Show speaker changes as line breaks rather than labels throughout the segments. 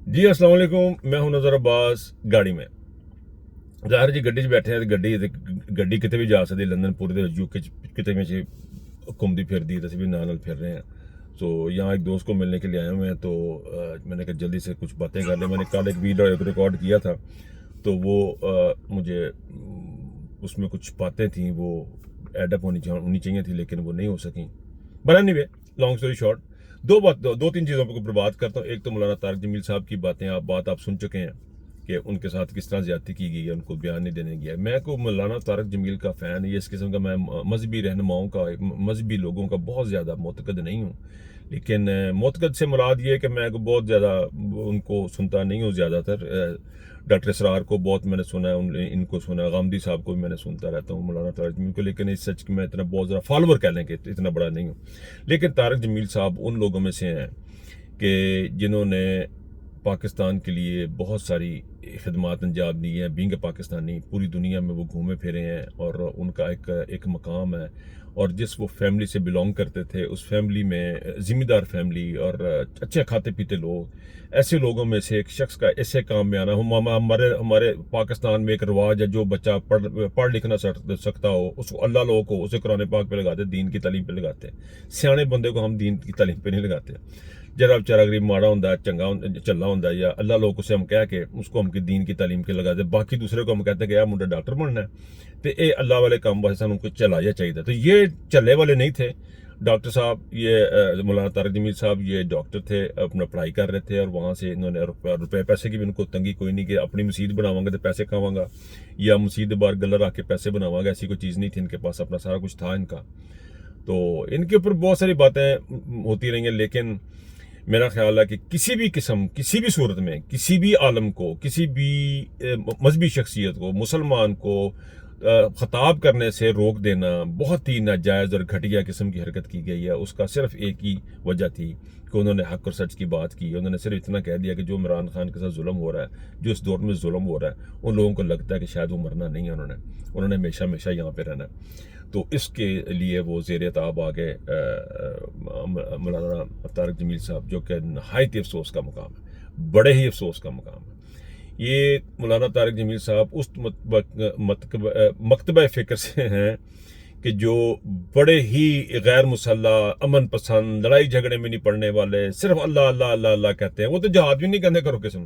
جی السلام علیکم، میں ہوں نظر عباس گاڑی میں ظاہر جی گڈی 'ਚ بیٹھے ہیں گڈی کتے بھی جا سکتی لندن پورے دے یو کے کتے میں گھومتی پھرتی ہے، بھی نال پھر رہے ہیں. سو یہاں ایک دوست کو ملنے کے لیے آئے ہوئے ہیں، تو میں نے کہا جلدی سے کچھ باتیں کر لیں. میں نے کل ایک ویڈیو ریکارڈ کیا تھا، تو وہ مجھے اس میں کچھ باتیں تھیں وہ ایڈ اپ ہونی چاہیے تھی، لیکن وہ نہیں ہو سکیں. But anyway, long story short, دو تین چیزوں پر بات کرتا ہوں. ایک تو مولانا طارق جمیل صاحب کی باتیں آپ سن چکے ہیں کہ ان کے ساتھ کس طرح زیادتی کی گئی ہے، ان کو بیان نہیں دینے گیا. میں کو مولانا طارق جمیل کا فین، یہ اس قسم کا میں مذہبی رہنماؤں کا، مذہبی لوگوں کا بہت زیادہ معتقد نہیں ہوں. لیکن معتقد سے مراد یہ ہے کہ میں کو بہت زیادہ ان کو سنتا نہیں ہوں. زیادہ تر ڈاکٹر اسرار کو بہت میں نے سنا ہے، ان کو سنا ہے، غامدی صاحب کو بھی میں نے سنتا رہتا ہوں، مولانا طارق جمیل کو. لیکن اس سچ میں اتنا بہت زیادہ فالوور کہہ لیں کہ اتنا بڑا نہیں ہوں. لیکن طارق جمیل صاحب ان لوگوں میں سے ہیں کہ جنہوں نے پاکستان کے لیے بہت ساری خدمات انجام دی ہیں. بینگ پاکستانی پوری دنیا میں وہ گھومے پھرے ہیں، اور ان کا ایک مقام ہے. اور جس وہ فیملی سے بلونگ کرتے تھے، اس فیملی میں ذمہ دار فیملی اور اچھے کھاتے پیتے لوگ، ایسے لوگوں میں سے ایک شخص کا ایسے کام میں آنا. ہمارے پاکستان میں ایک رواج ہے، جو بچہ پڑھ لکھ نہ سکتا ہو، اس کو اللہ لوگوں کو اسے قرآن پاک پہ لگاتے، دین کی تعلیم پہ لگاتے. سیانے بندے کو ہم دین کی تعلیم پہ نہیں لگاتے. جرا بچارا غریب ماڑا ہوں، چنگا چلا ہوں، یا اللہ لوگ اسے ہم کہہ کے اس کو ہم کی دین کی تعلیم کے لگا دے. باقی دوسرے کو ہم کہتے ہیں کہ یار منڈا ڈاکٹر بننا ہے، تو یہ اللہ والے کام واسطے سانوں کو چلایا چاہیے. تو یہ چلے والے نہیں تھے ڈاکٹر صاحب. یہ مولانا طارق جمیل صاحب یہ ڈاکٹر تھے، اپنا پڑھائی کر رہے تھے، اور وہاں سے انہوں نے روپے پیسے کی بھی ان کو تنگی کوئی نہیں کہ اپنی مسجد بناواں گا تو پیسے کھاواں گا، یا مسجد بار گلر رکھ کے پیسے بناواں گا. ایسی کوئی چیز نہیں تھی ان کے پاس، اپنا سارا کچھ تھا ان کا. تو ان کے اوپر بہت ساری باتیں ہوتی رہی ہیں. لیکن میرا خیال ہے کہ کسی بھی قسم، کسی بھی صورت میں، کسی بھی عالم کو، کسی بھی مذہبی شخصیت کو، مسلمان کو خطاب کرنے سے روک دینا بہت ہی ناجائز اور گھٹیا قسم کی حرکت کی گئی ہے. اس کا صرف ایک ہی وجہ تھی کہ انہوں نے حق اور سچ کی بات کی. انہوں نے صرف اتنا کہہ دیا کہ جو عمران خان کے ساتھ ظلم ہو رہا ہے، جو اس دور میں ظلم ہو رہا ہے، ان لوگوں کو لگتا ہے کہ شاید وہ مرنا نہیں ہے. انہوں نے ہمیشہ یہاں پہ رہنا ہے. تو اس کے لیے وہ زیر تاب آ گئے مولانا طارق جمیل صاحب، جو کہ نہایت افسوس کا مقام ہے، بڑے ہی افسوس کا مقام ہے. یہ مولانا طارق جمیل صاحب اس مکتبہ فکر سے ہیں کہ جو بڑے ہی غیر مسلح، امن پسند، لڑائی جھگڑے میں نہیں پڑنے والے، صرف اللہ اللہ اللہ اللہ کہتے ہیں. وہ تو جہاد بھی نہیں کہنے کرو کسی نے،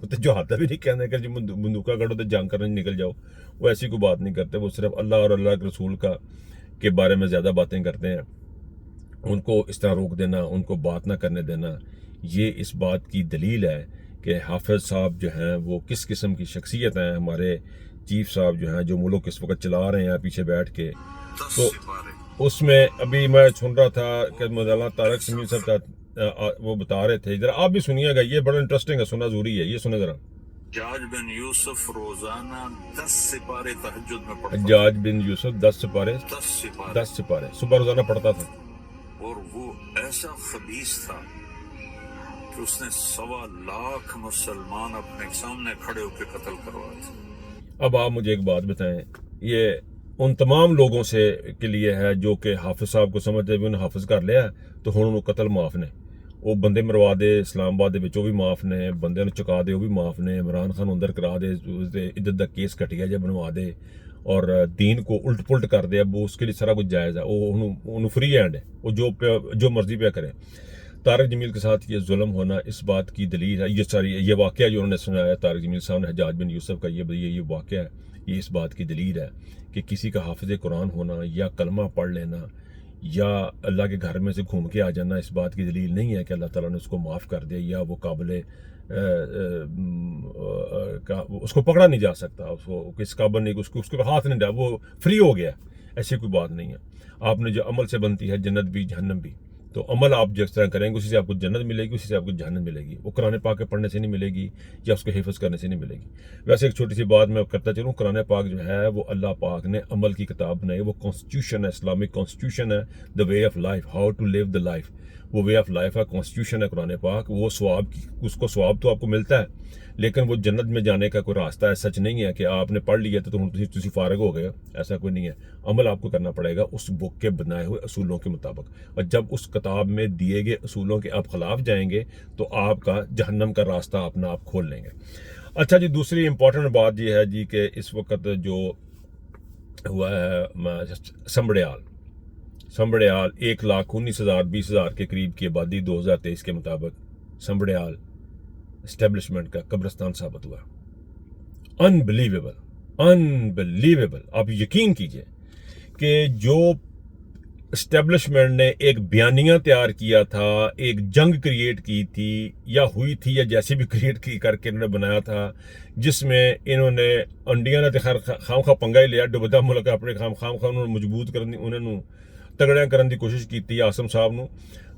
وہ تو جہاد بھی نہیں کہنے کہ بندوقہ گڑھو تو جنگ کرنے نکل جاؤ. وہ ایسی کوئی بات نہیں کرتے. وہ صرف اللہ اور اللہ کے رسول کے بارے میں زیادہ باتیں کرتے ہیں. ان کو اس طرح روک دینا، ان کو بات نہ کرنے دینا، یہ اس بات کی دلیل ہے کہ حافظ صاحب جو ہیں وہ کس قسم کی شخصیت ہیں. ہمارے چیف صاحب جو ہیں، جو ملک اس وقت چلا رہے ہیں پیچھے بیٹھ کے. تو اس میں ابھی میں سن رہا تھا کہ مولانا طارق جمیل صاحب وہ بتا رہے تھے، ذرا آپ بھی سنیے گا، یہ بڑا انٹرسٹنگ ہے، سننا ضروری ہے. یہ سنیں ذرا.
حجاج بن یوسف روزانہ 10 سپارے تہجد میں پڑھتا
حجاج بن یوسف 10 سپارے
10
سپارے صبح روزانہ پڑھتا تھا.
اور وہ ایسا خبیث تھا کہ اس نے 1.25 لاکھ مسلمان اپنے سامنے کھڑے ہو کے قتل کروائے تھے.
اب آپ مجھے ایک بات بتائیں، یہ ان تمام لوگوں سے کے لیے ہے جو کہ حافظ صاحب کو سمجھتے بھی انہیں حافظ کر لیا تو ہوں انہوں قتل معاف نے. وہ بندے مروا دے اسلام آباد دے وہ بھی معاف نے، بندے نے چکا دے وہ بھی معاف نے، عمران خان اندر کرا دے، ادھر دا کیس کٹیا جا بنوا دے، اور دین کو الٹ پلٹ کر دے. اب وہ اس کے لیے سارا کچھ جائز ہے. وہ فری ہینڈ ہے، وہ جو مرضی پہ کرے. طارق جمیل کے ساتھ یہ ظلم ہونا اس بات کی دلیل ہے. یہ واقعہ جو انہوں نے سنایا طارق جمیل صاحب نے حجاج بن یوسف کا، یہ واقعہ ہے، یہ اس بات کی دلیل ہے کہ کسی کا حافظ قرآن ہونا یا کلمہ پڑھ لینا یا اللہ کے گھر میں سے گھوم کے آ جانا اس بات کی دلیل نہیں ہے کہ اللہ تعالیٰ نے اس کو معاف کر دیا، یا وہ قابل اس کو پکڑا نہیں جا سکتا، اس کو کس قابل نہیں، اس کو ہاتھ نہیں ڈالا، وہ فری ہو گیا. ایسی کوئی بات نہیں ہے. آپ نے جو عمل سے بنتی ہے جنت بھی جہنم بھی. تو عمل آپ جس طرح کریں گے اسی سے آپ کو جنت ملے گی، اسی سے آپ کو جہنم ملے گی. وہ قرآن پاک کے پڑھنے سے نہیں ملے گی، یا اس کو حفظ کرنے سے نہیں ملے گی. ویسے ایک چھوٹی سی بات میں کرتا چلوں، قرآن پاک جو ہے وہ اللہ پاک نے عمل کی کتاب بنائی. وہ کانسٹیٹیوشن ہے، اسلامک کانسٹیٹیوشن ہے، the way of life, how to live the life. وہ وے آف لائف ہے, کانسٹیٹیوشن ہے قرآن پاک, وہ ثواب اس کو ثواب تو آپ کو ملتا ہے, لیکن وہ جنت میں جانے کا کوئی راستہ ہے سچ نہیں ہے کہ آپ نے پڑھ لیا تو تم فارغ ہو گئے, ایسا کوئی نہیں ہے. عمل آپ کو کرنا پڑے گا اس بک کے بنائے ہوئے اصولوں کے مطابق, اور جب اس کتاب میں دیے گئے اصولوں کے آپ خلاف جائیں گے تو آپ کا جہنم کا راستہ اپنا آپ کھول لیں گے. اچھا جی, دوسری امپورٹنٹ بات یہ ہے جی کہ اس وقت جو ہوا ہے سمبڑیال 1,19,000 20,000 کے قریب کی آبادی 2023 کے مطابق سمبڑیال اسٹیبلشمنٹ کا قبرستان ثابت ہوا. انبلیویبل. آپ یقین کیجئے کہ جو اسٹیبلشمنٹ نے ایک بیانیہ تیار کیا تھا, ایک جنگ کریٹ کی تھی یا ہوئی تھی یا جیسے بھی کریٹ کی کر کے انہوں نے بنایا تھا, جس میں انہوں نے انڈیا نے خیر خام خواہ پنگا ہی لیا, ڈبدا ملک اپنے خام خواہ انہوں نے مضبوط کرن دی, انہوں نے تگڑیاں کرن دی کوشش کی تھی آسم صاحب نو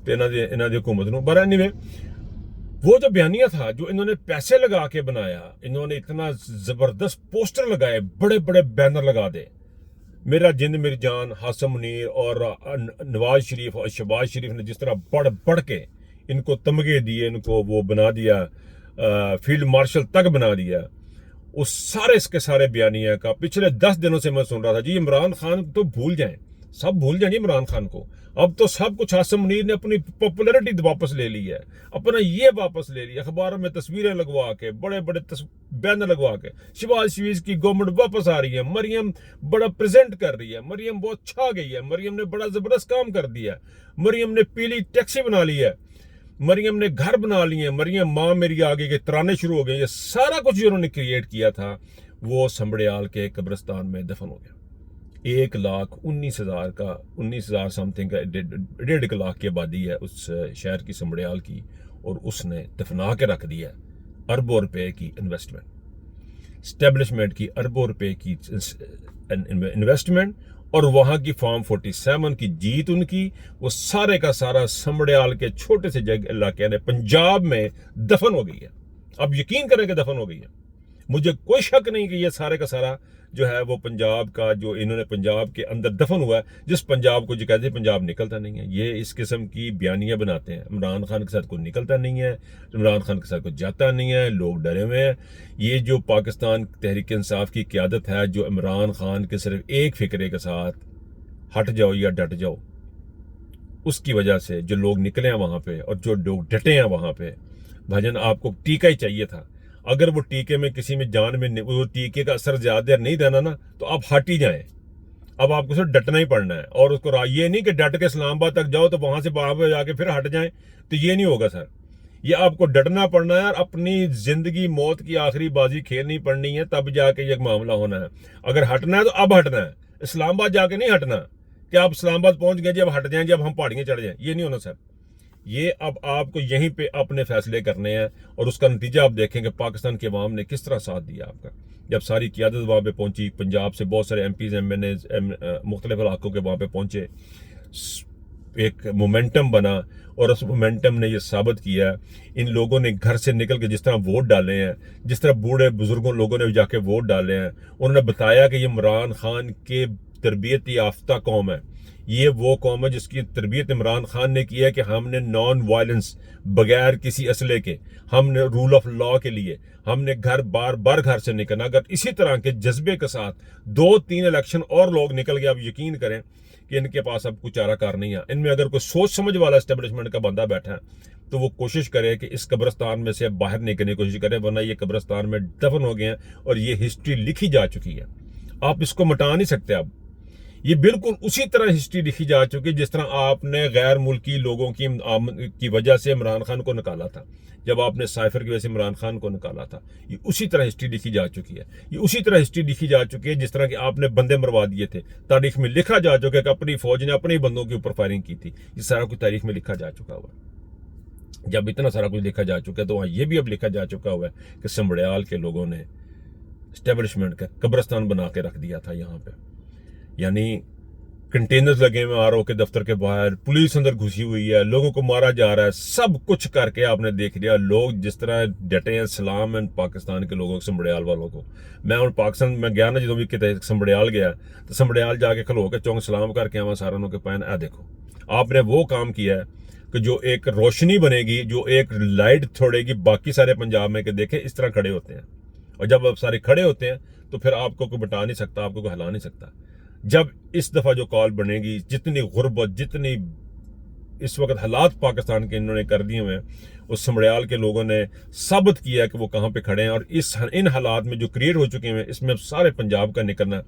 تے انہاں دی حکومت نو. بٹ اینی وے وہ جو بیانیہ تھا جو انہوں نے پیسے لگا کے بنایا, انہوں نے اتنا زبردست پوسٹر لگائے, بڑے بڑے بینر لگا دے, میرا جند میری جان, ہاشم منیر اور نواز شریف اور شہباز شریف نے جس طرح بڑھ کے ان کو تمغے دیے, ان کو وہ بنا دیا, فیلڈ مارشل تک بنا دیا. اس سارے اس کے سارے بیانیہ کا پچھلے 10 دنوں سے میں سن رہا تھا جی عمران خان تو بھول جائیں, سب بھول جائیں جی عمران خان کو. اب تو سب کچھ ہاشم منیر نے اپنی پاپولرٹی واپس لے لی ہے, اپنا یہ واپس لے لی, اخباروں میں تصویریں لگوا کے, بڑے بڑے بینر لگوا کے شہباز شریف کی گورنمنٹ واپس آ رہی ہے, مریم بڑا پریزنٹ کر رہی ہے, مریم بہت چھا گئی ہے, مریم نے بڑا زبردست کام کر دیا, مریم نے پیلی ٹیکسی بنا لی ہے, مریم نے گھر بنا لیے, مریم ماں میری آگے کے ترانے شروع ہو گئے. یہ سارا کچھ جو انہوں نے کریٹ کیا تھا وہ سمبڑیال کے قبرستان میں دفن ہو گیا. 1,19,000 کا 19,000 سم تھنگ کا 1.5 لاکھ کی آبادی ہے اس شہر کی سمبڑیال کی, اور اس نے دفنا کے رکھ دیا اربوں روپے کی انویسٹمنٹ, اسٹیبلشمنٹ کی اربوں روپے کی انویسٹمنٹ, اور وہاں کی فارم 47 کی جیت ان کی, وہ سارے کا سارا سمبڑیال کے چھوٹے سے علاقے نے پنجاب میں دفن ہو گئی ہے. اب یقین کریں کہ دفن ہو گئی ہے. مجھے کوئی شک نہیں کہ یہ سارے کا سارا جو ہے وہ پنجاب کا, جو انہوں نے پنجاب کے اندر دفن ہوا ہے, جس پنجاب کو جو کہتے ہیں پنجاب نکلتا نہیں ہے. یہ اس قسم کی بیانیاں بناتے ہیں. عمران خان کے ساتھ کوئی نکلتا نہیں ہے, عمران خان کے ساتھ کوئی جاتا نہیں ہے, لوگ ڈرے ہوئے ہیں. یہ جو پاکستان تحریک انصاف کی قیادت ہے جو عمران خان کے صرف ایک فکرے کے ساتھ ہٹ جاؤ یا ڈٹ جاؤ, اس کی وجہ سے جو لوگ نکلے ہیں وہاں پہ اور جو لوگ ڈٹے ہیں وہاں پہ, بھاجن آپ کو ٹیکہ ہی چاہیے تھا. اگر وہ ٹیکے میں کسی میں جان میں وہ ٹیکے کا اثر زیادہ دیر نہیں دینا نا, تو آپ ہٹ ہی جائیں. اب آپ کو صرف ڈٹنا ہی پڑنا ہے, اور اس کو یہ نہیں کہ ڈٹ کے اسلام آباد تک جاؤ تو وہاں سے وہاں پہ جا کے پھر ہٹ جائیں, تو یہ نہیں ہوگا سر. یہ آپ کو ڈٹنا پڑنا ہے اور اپنی زندگی موت کی آخری بازی کھیلنی پڑنی ہے, تب جا کے یہ معاملہ ہونا ہے. اگر ہٹنا ہے تو اب ہٹنا ہے, اسلام آباد جا کے نہیں ہٹنا کہ آپ اسلام آباد پہنچ گئے جی اب ہٹ جائیں جب ہم پہاڑیاں چڑھ جائیں. یہ نہیں ہونا سر. یہ اب آپ کو یہیں پہ اپنے فیصلے کرنے ہیں, اور اس کا نتیجہ آپ دیکھیں کہ پاکستان کے عوام نے کس طرح ساتھ دیا آپ کا. جب ساری قیادت وہاں پہ پہنچی, پنجاب سے بہت سارے MPs MNAs مختلف علاقوں کے وہاں پہ پہنچے, ایک مومنٹم بنا, اور اس مومنٹم نے یہ ثابت کیا ان لوگوں نے گھر سے نکل کے جس طرح ووٹ ڈالے ہیں, جس طرح بوڑھے بزرگوں لوگوں نے جا کے ووٹ ڈالے ہیں, انہوں نے بتایا کہ یہ عمران خان کے تربیت یافتہ قوم ہے. یہ وہ قوم ہے جس کی تربیت عمران خان نے کی ہے کہ ہم نے نان وائلنس, بغیر کسی اسلحے کے, ہم نے رول آف لا کے لیے, ہم نے بار گھر سے نکلنا. اگر اسی طرح کے جذبے کے ساتھ 2-3 الیکشن اور لوگ نکل گئے, آپ یقین کریں کہ ان کے پاس اب کچھ چارہ کار نہیں ہے. ان میں اگر کوئی سوچ سمجھ والا اسٹیبلشمنٹ کا بندہ بیٹھا ہے تو وہ کوشش کرے کہ اس قبرستان میں سے باہر نکلنے کی کوشش کرے, ورنہ یہ قبرستان میں دفن ہو گئے ہیں اور یہ ہسٹری لکھی جا چکی ہے. آپ اس کو مٹا نہیں سکتے. اب یہ بالکل اسی طرح ہسٹری لکھی جا چکی جس طرح آپ نے غیر ملکی لوگوں کی وجہ سے عمران خان کو نکالا تھا, جب آپ نے سائفر کی وجہ سے عمران خان کو نکالا تھا. یہ اسی طرح ہسٹری لکھی جا چکی ہے. یہ اسی طرح ہسٹری لکھی جا چکی ہے جس طرح کہ آپ نے بندے مروا دیے تھے. تاریخ میں لکھا جا چکا ہے کہ اپنی فوج نے اپنے بندوں کے اوپر فائرنگ کی تھی. یہ سارا کچھ تاریخ میں لکھا جا چکا ہوا ہے. جب اتنا سارا کچھ لکھا جا چکا ہے تو وہاں یہ بھی اب لکھا جا چکا ہوا ہے کہ سمبڑیال کے لوگوں نے اسٹیبلشمنٹ کا قبرستان بنا کے رکھ دیا تھا یہاں پہ. یعنی کنٹینرز لگے ہوئے RO کے دفتر کے باہر, پولیس اندر گھسی ہوئی ہے, لوگوں کو مارا جا رہا ہے, سب کچھ کر کے آپ نے دیکھ لیا. لوگ جس طرح ڈٹے ہیں سلام ہیں پاکستان کے لوگوں سمبڑیال والوں کو. میں اور پاکستان میں گیا نا, جدوں بھی کتے سمبڑیال گیا تو سمبڑیال جا کے کھلو کے چونک سلام کر کے آواں سارا کے پہن, اے دیکھو آپ نے وہ کام کیا ہے. کہ جو ایک روشنی بنے گی, جو ایک لائٹ چھوڑے گی باقی سارے پنجاب میں, کہ دیکھیں اس طرح کھڑے ہوتے ہیں. اور جب آپ سارے کھڑے ہوتے ہیں تو پھر آپ کو کوئی بٹا نہیں سکتا, آپ کو کوئی ہلا نہیں سکتا. جب اس دفعہ جو کال بنے گی, جتنی غربت, جتنی اس وقت حالات پاکستان کے انہوں نے کر دیے ہوئے ہیں, اس سمڑیال کے لوگوں نے ثابت کیا کہ وہ کہاں پہ کھڑے ہیں. اور ان حالات میں جو کریٹ ہو چکے ہیں, اس میں سارے پنجاب کا نکلنا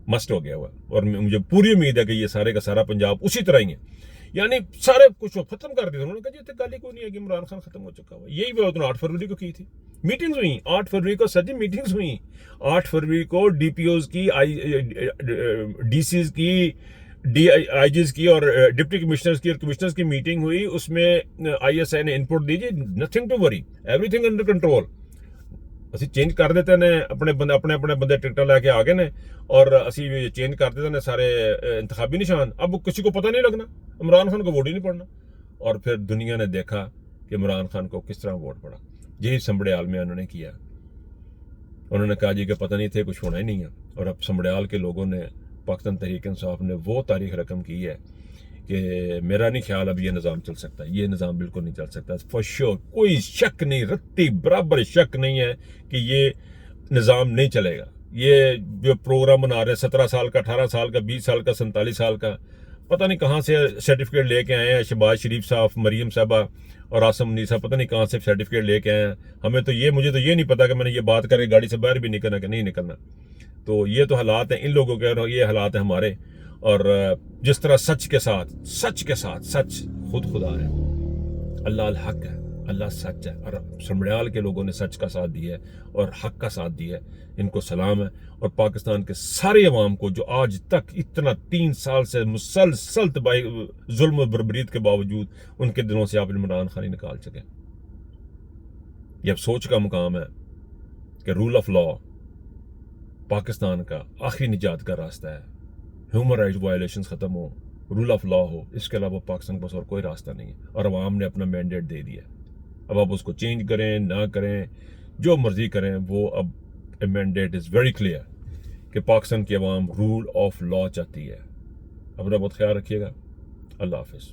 مسٹ ہو گیا ہوا. اور مجھے پوری امید ہے کہ یہ سارے کا سارا پنجاب اسی طرح ہی ہے. یعنی سارے کچھ ختم کر دیا. انہوں نے کہا جی گالی کوئی نہیں ہے کہ عمران خان ختم ہو چکا ہوا. یہی بات 8 فروری کو کی تھی, میٹنگز ہوئی 8 فروری کو, سچی میٹنگز ہوئی 8 فروری کو, ڈی پی اوز کی, ڈی سیز کی, ڈی آئی جیز کی اور ڈپٹی کمشنرز کی اور کمشنرز کی میٹنگ ہوئی. اس میں آئی ایس آئی نے انپٹ دی, nothing to worry, everything under control. اسی چینج کر دیتے ہیں اپنے بندے ٹکٹر لے کے آگے نے, اور اسی چینج کر دیتے ہیں سارے انتخابی نشان. اب کسی کو پتہ نہیں لگنا, عمران خان کو ووٹ ہی نہیں پڑنا. اور پھر دنیا نے دیکھا کہ عمران خان کو کس طرح ووٹ پڑا. یہی سمبڑیال میں انہوں نے کیا. انہوں نے کہا جی کہ پتہ نہیں تھے, کچھ ہونا ہی نہیں ہے. اور اب سمبڑیال کے لوگوں نے, پاکستان تحریک انصاف نے وہ تاریخ رقم کی ہے کہ میرا نہیں خیال اب یہ نظام چل سکتا. یہ نظام بالکل نہیں چل سکتا فار شیور. کوئی شک نہیں, رتی برابر شک نہیں ہے کہ یہ نظام نہیں چلے گا. یہ جو پروگرام بنا رہے ہیں 17 سال کا, 18 سال کا, 20 سال کا, 47 سال کا, پتہ نہیں کہاں سے سرٹیفکیٹ لے کے آئے ہیں. شہباز شریف صاحب, مریم صاحبہ اور آصم منیر صاحب پتہ نہیں کہاں سے سرٹیفکیٹ لے کے آئے ہیں. مجھے تو یہ نہیں پتا کہ میں نے یہ بات کر کے گاڑی سے باہر بھی نکلنا کہ نہیں نکلنا. تو یہ تو حالات ہیں ان لوگوں کے, اور یہ حالات ہیں ہمارے. اور جس طرح سچ کے ساتھ سچ خود خدا ہے, اللہ الحق ہے, اللہ سچ ہے. اور سمڑیال کے لوگوں نے سچ کا ساتھ دیا ہے اور حق کا ساتھ دیا ہے. ان کو سلام ہے. اور پاکستان کے سارے عوام کو جو آج تک اتنا 3 سال سے مسلسل ظلم و بربریت کے باوجود ان کے دلوں سے آپ عمران خان نکال سکے. یہ اب سوچ کا مقام ہے کہ رول آف لا پاکستان کا آخری نجات کا راستہ ہے. ہیومن رائٹس وائلیشنز ختم ہو, رول آف لا ہو, اس کے علاوہ پاکستان کے پاس اور کوئی راستہ نہیں ہے. اور عوام نے اپنا مینڈیٹ دے دیا. اب آپ اس کو چینج کریں نہ کریں, جو مرضی کریں, وہ اب مینڈیٹ از ویری کلیئر کہ پاکستان کی عوام رول آف لا چاہتی ہے. اپنا بہت خیال رکھیے گا. اللہ حافظ.